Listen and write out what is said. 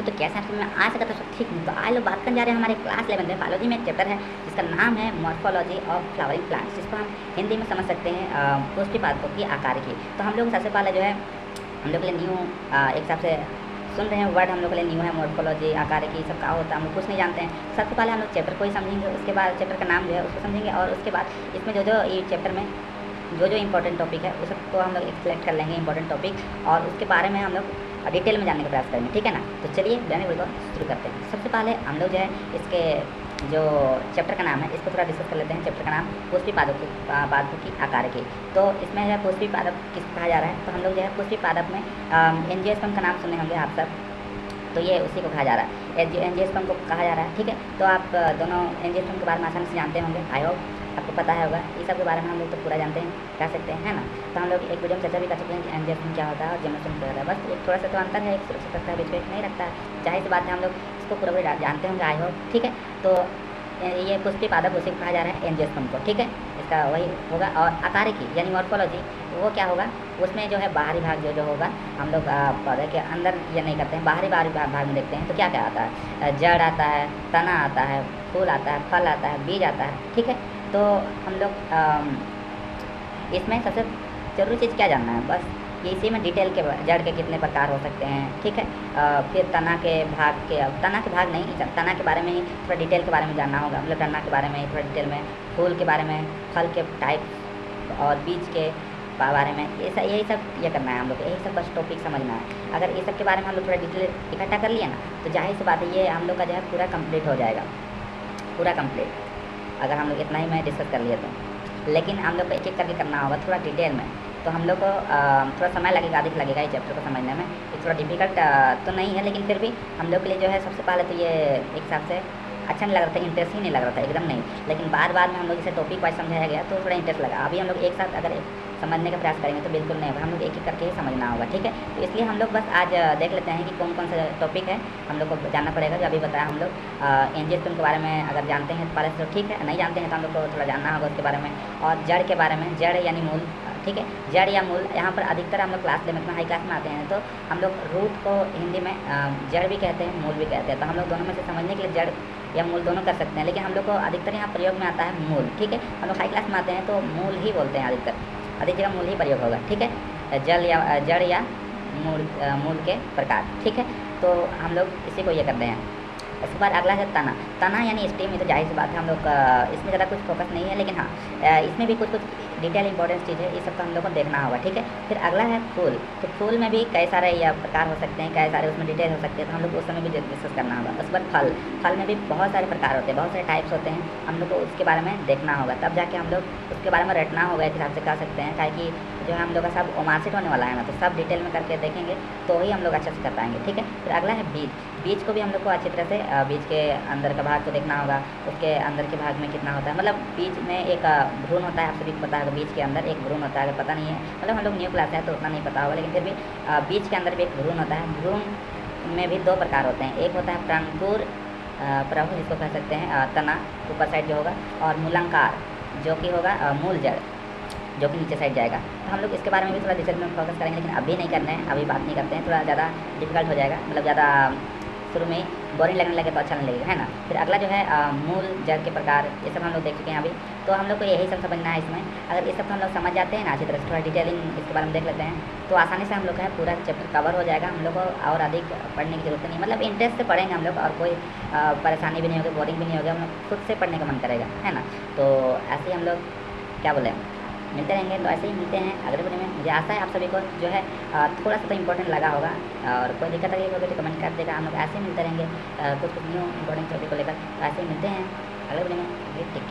तो कैसा है, मैं आ सका तो सब ठीक नहीं। तो आज लोग बात करने जा रहे हैं हमारे क्लास 11 में बायोलॉजी में एक चैप्टर है जिसका नाम है मॉर्फोलॉजी ऑफ फ्लावरिंग प्लांट्स, जिसको हम हिंदी में समझ सकते हैं पुष्पी पादपों की आकार की। तो हम लोग सबसे पहले जो है हम लोग के लिए न्यू एक हिसाब से सुन रहे हैं वर्ड, हम लोग के लिए न्यू है मॉर्फोलॉजी आकार की सब क्या होता है हम लोग कुछ नहीं जानते हैं। सबसे पहले हम लोग चैप्टर को ही समझेंगे, उसके बाद चैप्टर का नाम जो है उसको समझेंगे, और उसके बाद इसमें जो जो ये चैप्टर में जो जो इंपॉर्टेंट टॉपिक है उस सबको हम लोग सेलेक्ट कर लेंगे इंपॉर्टेंट टॉपिक, और उसके बारे में हम लोग डिटेल में जानने का प्रयास करेंगे, ठीक है ना। तो चलिए बिना वीडियो को शुरू करते हैं। सबसे पहले हम लोग जो है इसके जो चैप्टर का नाम है इसको थोड़ा डिस्कस कर लेते हैं। चैप्टर का नाम पुष्पी पादपों की आकार की। तो इसमें जो है पुष्पी पादप किस कहा जा रहा है, तो हम लोग जो है पुष्पी पादप में एंजियोस्पर्म का नाम सुने होंगे आप सब, तो ये उसी को कहा जा रहा है, एंजियोस्पर्म को कहा जा रहा है, ठीक है। तो आप दोनों एंजियोस्पर्म के बारे में आसानी से जानते होंगे, आई होप आपको पता है होगा। ये सब के बारे में हम लोग तो पूरा जानते हैं, कह सकते हैं, है ना। तो हम लोग एक वीडियो में चर्चा भी कर सकते हैं कि एंजियोस्पर्म क्या होता है और जिम्नोस्पर्म क्या होता है। बस एक थोड़ा सा तो अंतर है, एक सुरक्षित रखता है, बीच में एक नहीं रखता है। जाहिर सी बात है हम लोग इसको पूरा पूरा जानते होंगे, आई होप, ठीक है। तो ये पुष्पी पादप उसी को कहा जा रहा है एंजियोस्पर्म को, ठीक है। इसका वही होगा। और आकार की यानी मॉर्फोलॉजी वो क्या होगा, उसमें जो है बाहरी भाग जो जो होगा हम लोग पौधे के अंदर ये नहीं करते हैं, बाहरी भाग में देखते हैं। तो क्या क्या आता है, जड़ आता है, तना आता है, फूल आता है, फल आता है, बीज आता है, ठीक है। तो हम लोग इसमें सबसे ज़रूरी चीज़ क्या जानना है, बस ये इसी में डिटेल के जड़ के कितने प्रकार हो सकते हैं, ठीक है। फिर तना के भाग नहीं, तना के बारे में ही थोड़ा डिटेल के बारे में जानना होगा, मतलब तना के बारे में ही थोड़ा डिटेल में, फूल के बारे में, फल के टाइप और बीज के बारे में, यही सब ये करना है हम लोग, यही सब बस टॉपिक समझना है। अगर ये सब के बारे में हम लोग थोड़ा डिटेल इकट्ठा कर लिए ना, तो जाहिर सी बात है ये हम लोग का जो है पूरा कंप्लीट हो जाएगा, पूरा कंप्लीट, अगर हम लोग इतना ही मैं डिस्कस कर लिए तो। लेकिन हम लोग को एक एक करके करना होगा थोड़ा डिटेल में, तो हम लोग को थोड़ा समय लगेगा, अधिक लगेगा इस चैप्टर को समझने में। ये थोड़ा डिफिकल्ट तो नहीं है, लेकिन फिर भी हम लोग के लिए जो है सबसे पहले तो ये एक हिसाब से अच्छा नहीं लग रहा था, इंटरेस्टिंग नहीं लग रहा था एकदम नहीं। लेकिन बाद में हम लोग इसे टॉपिक वाइज समझाया गया तो थोड़ा इंटरेस्ट लगा। अभी हम लोग एक साथ अगर समझने का प्रयास करेंगे तो बिल्कुल नहीं होगा, हम लोग एक एक करके ही समझना होगा, ठीक है। तो इसलिए हम लोग बस आज देख लेते हैं कि कौन कौन सा टॉपिक है हम लोग को जानना पड़ेगा। जो अभी बताया हम लोग एंजियोस्पर्म के बारे में अगर जानते हैं तो पहले से तो ठीक है, नहीं जानते हैं तो हम लोग को थोड़ा जानना होगा उसके बारे में। और जड़ के बारे में, जड़ यानी मूल, ठीक है, जड़ या मूल। यहाँ पर अधिकतर हम लोग क्लास 11 में हाई क्लास में आते हैं तो हम लोग रूट को हिंदी में जड़ भी कहते हैं, मूल भी कहते हैं। तो हम लोग दोनों में से समझने के लिए जड़ या मूल दोनों कर सकते हैं, लेकिन हम लोग को अधिकतर यहाँ प्रयोग में आता है मूल, ठीक है। हम लोग हाई क्लास में आते हैं तो मूल ही बोलते हैं, अधिक जगह मूल ही प्रयोग होगा, ठीक है। जड़ या मूल के प्रकार, ठीक है। तो हम लोग इसी को ये करते हैं। इसके बाद अगला है तना यानी स्टेम। ये तो जाहिर सी बात है हम लोग इसमें ज़्यादा कुछ फोकस नहीं है, लेकिन हाँ इसमें भी कुछ डिटेल इंपॉर्टेंट चीज़ है, ये सब तो हम लोग को देखना होगा, ठीक है। फिर अगला है फूल। तो फूल में भी कई सारे या प्रकार हो सकते हैं, कई सारे उसमें डिटेल हो सकते हैं, तो हम लोग उस समय भी डिस्कस करना होगा। उसके बाद फल में भी बहुत सारे प्रकार होते हैं, बहुत सारे टाइप्स होते हैं, हम लोग को उसके बारे में देखना होगा, तब जाके हम लोग उसके बारे में रटना होगा, एक हिसाब से कह सकते हैं। ताकि जो है हम लोग का सब ओमासिट होने वाला है ना, तो सब डिटेल में करके देखेंगे तो ही हम लोग अच्छे से कर पाएंगे, ठीक है। फिर अगला है बीज को भी हम लोग को अच्छी तरह से बीज के अंदर का भाग को देखना होगा, उसके अंदर के भाग में कितना होता है, मतलब बीज में एक भ्रूण होता है, आप सभी को पता है बीज के अंदर एक भ्रूण होता है। अगर पता नहीं है, मतलब हम लोग न्यू क्लास है तो उतना नहीं पता होगा, लेकिन फिर भी बीज के अंदर भी एक भ्रूण होता है। भ्रूण में भी दो प्रकार होते हैं, एक होता है प्रांकुर प्रभु जिसको कह सकते हैं तना ऊपर साइड जो होगा, और मूलांकार जो कि होगा मूल जड़ जो कि नीचे साइड जाएगा। तो हम लोग इसके बारे में भी थोड़ा डिटेल में फोकस करेंगे, लेकिन अभी नहीं करना है, अभी बात नहीं करते हैं, थोड़ा ज़्यादा डिफिकल्ट हो जाएगा, मतलब ज़्यादा शुरू में बोरिंग लगने लगे तो अच्छा नहीं लगेगा, है ना। फिर अगला जो है मूल जड़ के प्रकार, ये सब हम लोग देख चुके हैं अभी। तो हम लोग को यही सब समझना है इसमें। अगर ये सब हम लोग समझ जाते हैं ना अच्छी तरह से, थोड़ा डिटेलिंग इसके बारे में देख लेते हैं, तो आसानी से हम लोग है पूरा चैप्टर कवर हो जाएगा। हम लोग को और अधिक पढ़ने की जरूरत नहीं, मतलब इंटरेस्ट से पढ़ेंगे हम लोग, और कोई परेशानी भी नहीं होगी, बोरिंग भी नहीं होगा, हम लोग खुद से पढ़ने का मन करेगा, है ना। तो ऐसे ही हम लोग क्या बोले मिलते रहेंगे, तो ऐसे ही मिलते हैं अगले वीडियो में। मुझे आशा है आप सभी को जो है थोड़ा सा तो इम्पोर्टेंट लगा होगा, और कोई दिक्कत अगर होगी तो कमेंट कर देगा। हम लोग ऐसे ही मिलते रहेंगे कुछ न्यू इम्पोर्टेंट टॉपिक को लेकर। तो ऐसे ही मिलते हैं अगले वीडियो में, ठीक।